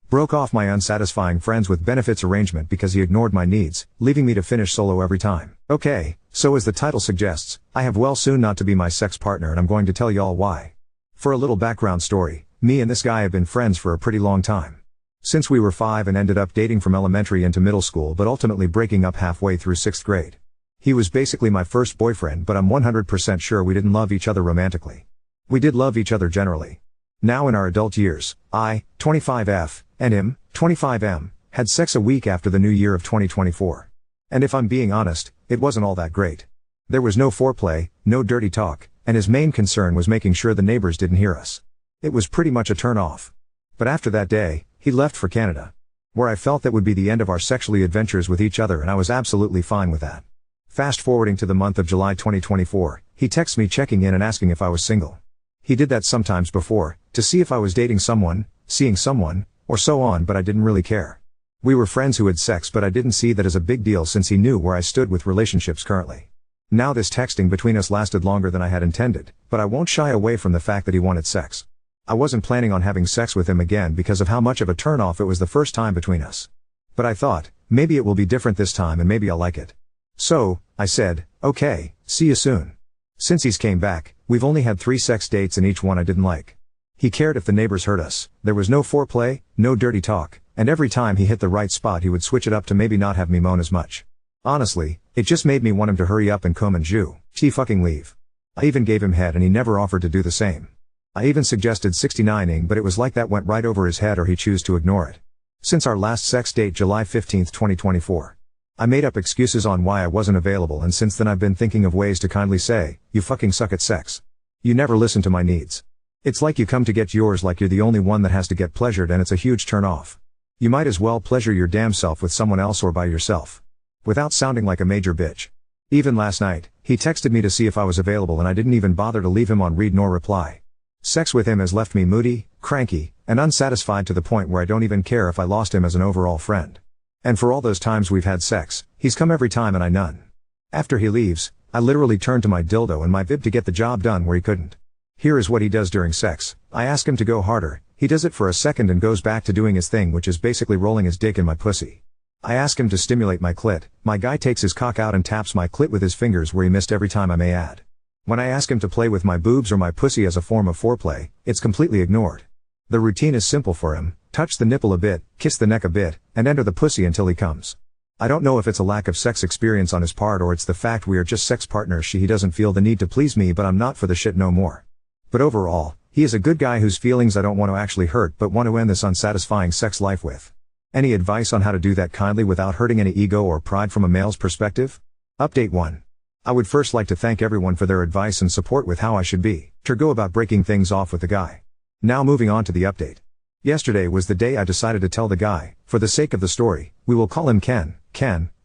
Broke off my unsatisfying friends with benefits arrangement because he ignored my needs, leaving me to finish solo every time. Okay, so as the title suggests, I have well soon not to be my sex partner and I'm going to tell y'all why. For a little background story, me and this guy have been friends for a pretty long time. Since we were 5 and ended up dating from elementary into middle school but ultimately breaking up halfway through 6th grade. He was basically my first boyfriend but I'm 100% sure we didn't love each other romantically. We did love each other generally. Now in our adult years, I, 25F, and him, 25M, had sex a week after the new year of 2024. And if I'm being honest, it wasn't all that great. There was no foreplay, no dirty talk, and his main concern was making sure the neighbors didn't hear us. It was pretty much a turn-off. But after that day, he left for Canada. Where I felt that would be the end of our sexually adventures with each other and I was absolutely fine with that. Fast forwarding to the month of July 2024, he texts me checking in and asking if I was single. He did that sometimes before, to see if I was dating someone, seeing someone, or so on, but I didn't really care. We were friends who had sex but I didn't see that as a big deal since he knew where I stood with relationships currently. Now this texting between us lasted longer than I had intended, but I won't shy away from the fact that he wanted sex. I wasn't planning on having sex with him again because of how much of a turn-off it was the first time between us. But I thought, maybe it will be different this time and maybe I'll like it. So, I said, okay, see you soon. Since he's came back, we've only had 3 sex dates and each one I didn't like. He cared if the neighbors heard us, there was no foreplay, no dirty talk, and every time he hit the right spot he would switch it up to maybe not have me moan as much. Honestly, it just made me want him to hurry up and come and fucking leave. I even gave him head and he never offered to do the same. I even suggested 69ing but it was like that went right over his head or he chose to ignore it. Since our last sex date July 15, 2024. I made up excuses on why I wasn't available and since then I've been thinking of ways to kindly say, you fucking suck at sex. You never listen to my needs. It's like you come to get yours like you're the only one that has to get pleasured and it's a huge turn off. You might as well pleasure your damn self with someone else or by yourself. Without sounding like a major bitch. Even last night, he texted me to see if I was available and I didn't even bother to leave him on read nor reply. Sex with him has left me moody, cranky, and unsatisfied to the point where I don't even care if I lost him as an overall friend. And for all those times we've had sex, he's come every time and I none. After he leaves, I literally turn to my dildo and my bib to get the job done where he couldn't. Here is what he does during sex. I ask him to go harder, he does it for a second and goes back to doing his thing which is basically rolling his dick in my pussy. I ask him to stimulate my clit, my guy takes his cock out and taps my clit with his fingers where he missed every time I may add. When I ask him to play with my boobs or my pussy as a form of foreplay, it's completely ignored. The routine is simple for him, touch the nipple a bit, kiss the neck a bit, and enter the pussy until he comes. I don't know if it's a lack of sex experience on his part or it's the fact we are just sex partners he doesn't feel the need to please me but I'm not for the shit no more. But overall, he is a good guy whose feelings I don't want to actually hurt but want to end this unsatisfying sex life with. Any advice on how to do that kindly without hurting any ego or pride from a male's perspective? Update 1. I would first like to thank everyone for their advice and support with how I should go about breaking things off with the guy. Now moving on to the update. Yesterday was the day I decided to tell the guy, for the sake of the story, we will call him Ken,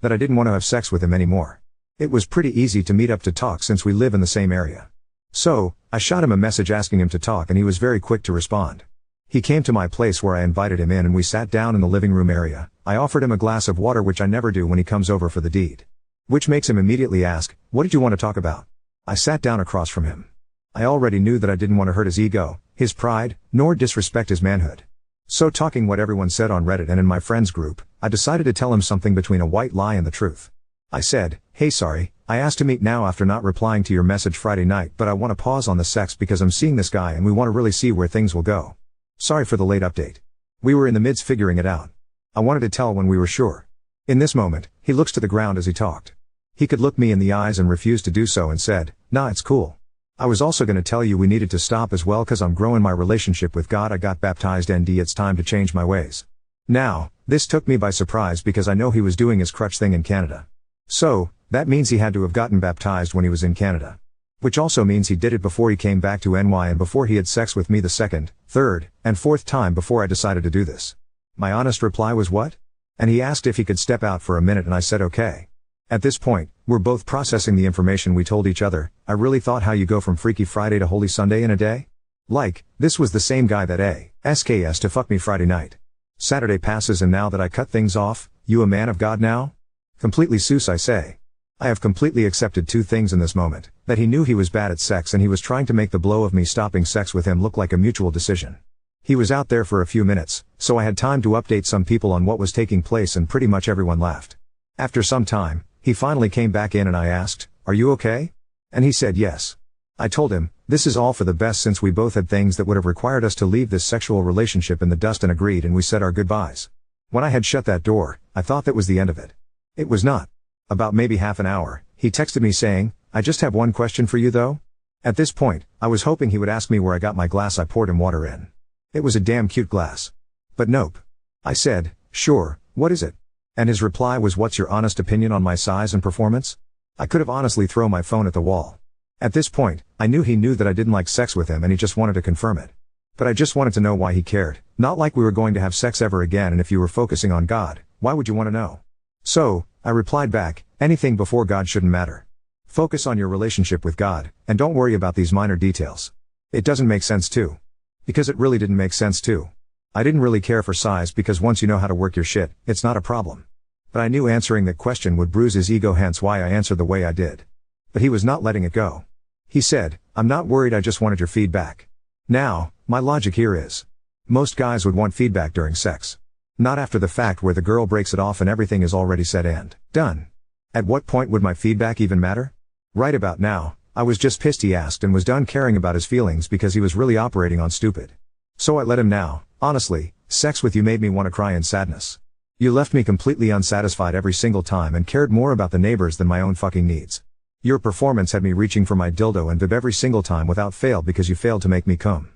that I didn't want to have sex with him anymore. It was pretty easy to meet up to talk since we live in the same area. So, I shot him a message asking him to talk and he was very quick to respond. He came to my place where I invited him in and we sat down in the living room area. I offered him a glass of water which I never do when he comes over for the deed. Which makes him immediately ask, what did you want to talk about? I sat down across from him. I already knew that I didn't want to hurt his ego, his pride, nor disrespect his manhood. So talking what everyone said on Reddit and in my friends group, I decided to tell him something between a white lie and the truth. I said, hey sorry, I asked to meet now after not replying to your message Friday night but I want to pause on the sex because I'm seeing this guy and we want to really see where things will go. Sorry for the late update. We were in the midst figuring it out. I wanted to tell when we were sure. In this moment, he looks to the ground as he talked. He could look me in the eyes and refused to do so and said, nah it's cool. I was also gonna tell you we needed to stop as well cause I'm growing my relationship with God. I got baptized ND, it's time to change my ways. Now, this took me by surprise because I know he was doing his crutch thing in Canada. So, that means he had to have gotten baptized when he was in Canada. Which also means he did it before he came back to NY and before he had sex with me the second, third, and fourth time before I decided to do this. My honest reply was what? And he asked if he could step out for a minute and I said okay. At this point, we're both processing the information we told each other. I really thought how you go from Freaky Friday to Holy Sunday in a day? Like, this was the same guy that SKS to fuck me Friday night. Saturday passes and now that I cut things off, you a man of God now? Completely Seuss I say. I have completely accepted 2 things in this moment, that he knew he was bad at sex and he was trying to make the blow of me stopping sex with him look like a mutual decision. He was out there for a few minutes, so I had time to update some people on what was taking place and pretty much everyone left. After some time, he finally came back in and I asked, "Are you okay?" And he said yes. I told him, this is all for the best since we both had things that would have required us to leave this sexual relationship in the dust and agreed and we said our goodbyes. When I had shut that door, I thought that was the end of it. It was not. About maybe half an hour, he texted me saying, "I just have one question for you though." At this point, I was hoping he would ask me where I got my glass. I poured him water in. It was a damn cute glass. But nope. I said, "Sure, what is it?" And his reply was, "What's your honest opinion on my size and performance?" I could have honestly thrown my phone at the wall. At this point, I knew he knew that I didn't like sex with him and he just wanted to confirm it. But I just wanted to know why he cared, not like we were going to have sex ever again, and if you were focusing on God, why would you want to know? So, I replied back, anything before God shouldn't matter. Focus on your relationship with God, and don't worry about these minor details. It doesn't make sense too. Because it really didn't make sense too. I didn't really care for size because once you know how to work your shit, it's not a problem. But I knew answering that question would bruise his ego, hence why I answered the way I did. But he was not letting it go. He said, "I'm not worried, I just wanted your feedback." Now, my logic here is, most guys would want feedback during sex. Not after the fact where the girl breaks it off and everything is already said and done. At what point would my feedback even matter? Right about now, I was just pissed he asked and was done caring about his feelings because he was really operating on stupid. So I let him now. Honestly, sex with you made me want to cry in sadness. You left me completely unsatisfied every single time and cared more about the neighbors than my own fucking needs. Your performance had me reaching for my dildo and bib every single time without fail because you failed to make me come.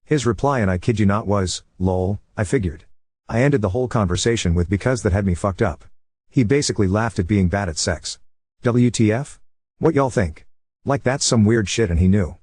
His reply, and I kid you not, was, "Lol, I figured." I ended the whole conversation with "because that had me fucked up." He basically laughed at being bad at sex. WTF? What y'all think? Like that's some weird shit and he knew.